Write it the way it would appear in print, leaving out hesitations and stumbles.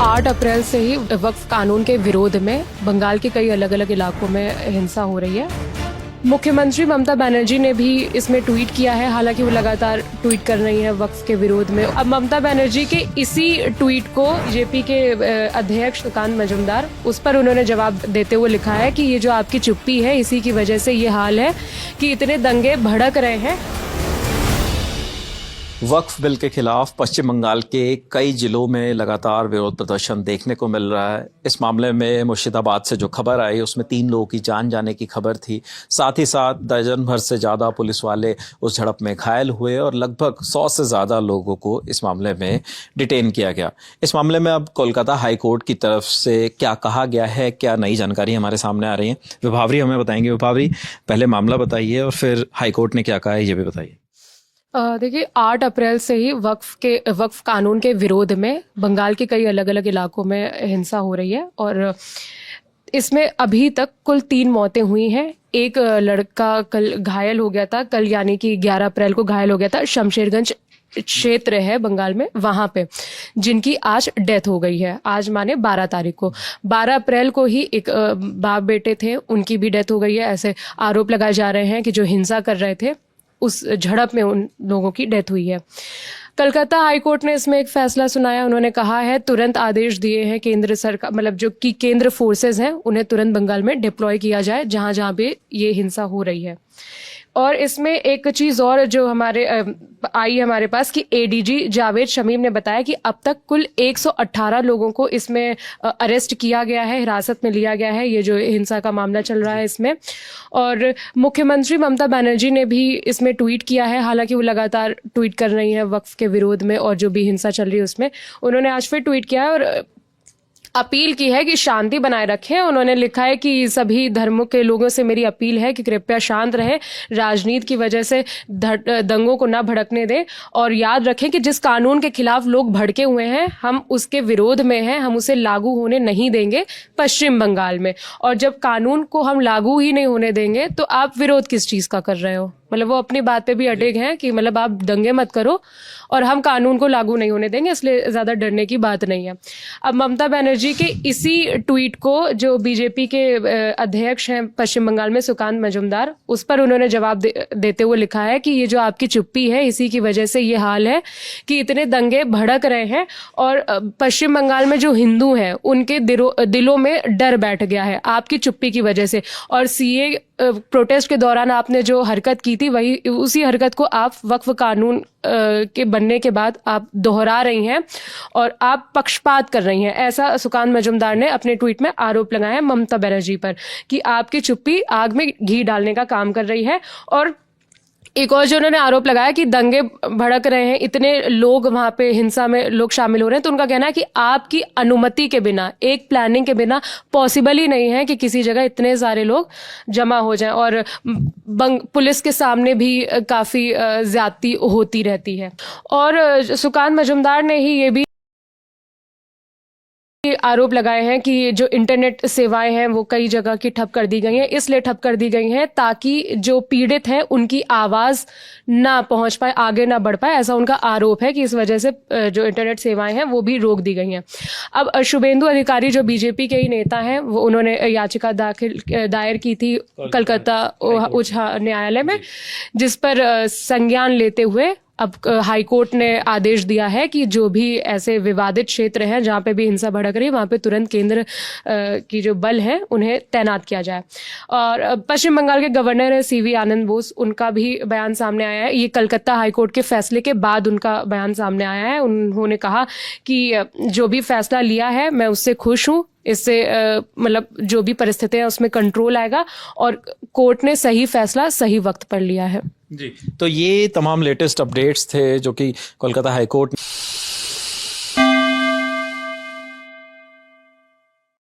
8 अप्रैल से ही वक्फ कानून के विरोध में बंगाल के कई अलग अलग इलाकों में हिंसा हो रही है। मुख्यमंत्री ममता बनर्जी ने भी इसमें ट्वीट किया है, हालांकि वो लगातार ट्वीट कर रही है वक्फ के विरोध में। अब ममता बनर्जी के इसी ट्वीट को जेपी के अध्यक्ष सुकांत मजूमदार, उस पर उन्होंने जवाब देते हुए लिखा है कि ये जो आपकी चुप्पी है, इसी की वजह से ये हाल है कि इतने दंगे भड़क रहे हैं। वक्फ बिल के खिलाफ पश्चिम बंगाल के कई जिलों में लगातार विरोध प्रदर्शन देखने को मिल रहा है। इस मामले में मुर्शिदाबाद से जो खबर आई उसमें 3 लोगों की जान जाने की खबर थी। साथ ही साथ दर्जन भर से ज़्यादा पुलिस वाले उस झड़प में घायल हुए और लगभग 100 से ज़्यादा लोगों को इस मामले में डिटेन किया गया। इस मामले में अब कोलकाता हाई कोर्ट की तरफ से क्या कहा गया है, क्या नई जानकारी हमारे सामने आ रही है, विभावरी हमें बताएंगे। विभावरी, पहले मामला बताइए और फिर हाई कोर्ट ने क्या कहा है ये भी बताइए। देखिए, 8 अप्रैल से ही वक्फ कानून के विरोध में बंगाल के कई अलग अलग इलाकों में हिंसा हो रही है और इसमें अभी तक कुल 3 मौतें हुई हैं। एक लड़का कल घायल हो गया था, कल यानी कि 11 अप्रैल को घायल हो गया था। शमशेरगंज क्षेत्र है बंगाल में, वहां पे जिनकी आज डेथ हो गई है। आज माने 12 तारीख को, 12 अप्रैल को ही एक बाप बेटे थे, उनकी भी डेथ हो गई है। ऐसे आरोप लगाए जा रहे हैं कि जो हिंसा कर रहे थे उस झड़प में उन लोगों की डेथ हुई है। कलकत्ता हाई कोर्ट ने इसमें एक फैसला सुनाया। उन्होंने कहा है, तुरंत आदेश दिए हैं केंद्र सरकार, मतलब जो कि केंद्र फोर्सेस हैं, उन्हें तुरंत बंगाल में डिप्लॉय किया जाए जहां जहां पे ये हिंसा हो रही है। और इसमें एक चीज और जो आई हमारे पास कि एडीजी जावेद शमीम ने बताया कि अब तक कुल 118 लोगों को इसमें अरेस्ट किया गया है, हिरासत में लिया गया है, ये जो हिंसा का मामला चल रहा है इसमें। और मुख्यमंत्री ममता बनर्जी ने भी इसमें ट्वीट किया है, हालांकि वो लगातार ट्वीट कर रही है वक्फ के विरोध में और जो भी हिंसा चल रही है उसमें। उन्होंने आज फिर ट्वीट किया है और अपील की है कि शांति बनाए रखें। उन्होंने लिखा है कि सभी धर्मों के लोगों से मेरी अपील है कि कृपया शांत रहें, राजनीति की वजह से दंगों को ना भड़कने दें और याद रखें कि जिस कानून के खिलाफ लोग भड़के हुए हैं, हम उसके विरोध में हैं, हम उसे लागू होने नहीं देंगे पश्चिम बंगाल में। और जब कानून को हम लागू ही नहीं होने देंगे तो आप विरोध किस चीज का कर रहे हो? मतलब वो अपनी बात पे भी अडिग हैं कि मतलब आप दंगे मत करो और हम कानून को लागू नहीं होने देंगे, इसलिए ज्यादा डरने की बात नहीं है। अब ममता बनर्जी के इसी ट्वीट को जो बीजेपी के अध्यक्ष हैं पश्चिम बंगाल में सुकांत मजूमदार, उस पर उन्होंने जवाब देते हुए लिखा है कि ये जो आपकी चुप्पी है, इसी की वजह से ये हाल है कि इतने दंगे भड़क रहे हैं और पश्चिम बंगाल में जो हिंदू हैं उनके दिलों में डर बैठ गया है आपकी चुप्पी की वजह से। और सीए प्रोटेस्ट के दौरान आपने जो हरकत की थी, वही उसी हरकत को आप वक्फ कानून के बनने के बाद आप दोहरा रही हैं और आप पक्षपात कर रही हैं। ऐसा सुकांत मजूमदार ने अपने ट्वीट में आरोप लगाया है ममता बनर्जी पर कि आपकी चुप्पी आग में घी डालने का काम कर रही है। और एक और जो उन्होंने आरोप लगाया कि दंगे भड़क रहे हैं, इतने लोग वहां पे हिंसा में लोग शामिल हो रहे हैं, तो उनका कहना है कि आपकी अनुमति के बिना, एक प्लानिंग के बिना पॉसिबल ही नहीं है कि किसी जगह इतने सारे लोग जमा हो जाएं। और पुलिस के सामने भी काफी ज्यादती होती रहती है। और सुकांत मजूमदार ने ही ये भी आरोप लगाए हैं कि जो इंटरनेट सेवाएं हैं वो कई जगह की ठप कर दी गई हैं। इसलिए ठप कर दी गई हैं ताकि जो पीड़ित हैं उनकी आवाज ना पहुंच पाए, आगे ना बढ़ पाए। ऐसा उनका आरोप है कि इस वजह से जो इंटरनेट सेवाएं हैं वो भी रोक दी गई हैं। अब शुभेंदु अधिकारी जो बीजेपी के ही नेता हैं, वो उन्होंने याचिका दायर की थी कलकत्ता उच्च न्यायालय में, जिस पर संज्ञान लेते हुए अब हाई कोर्ट ने आदेश दिया है कि जो भी ऐसे विवादित क्षेत्र हैं जहां पे भी हिंसा भड़क रही है, वहां पे तुरंत केंद्र की जो बल है उन्हें तैनात किया जाए। और पश्चिम बंगाल के गवर्नर है सीवी आनंद बोस, उनका भी बयान सामने आया है। ये कलकत्ता हाई कोर्ट के फैसले के बाद उनका बयान सामने आया है। उन्होंने कहा कि जो भी फैसला लिया है मैं उससे खुश हूँ, इससे मतलब जो भी परिस्थितियां उसमें कंट्रोल आएगा और कोर्ट ने सही फैसला सही वक्त पर लिया है। जी, तो ये तमाम लेटेस्ट अपडेट्स थे जो कि कोलकाता हाई कोर्ट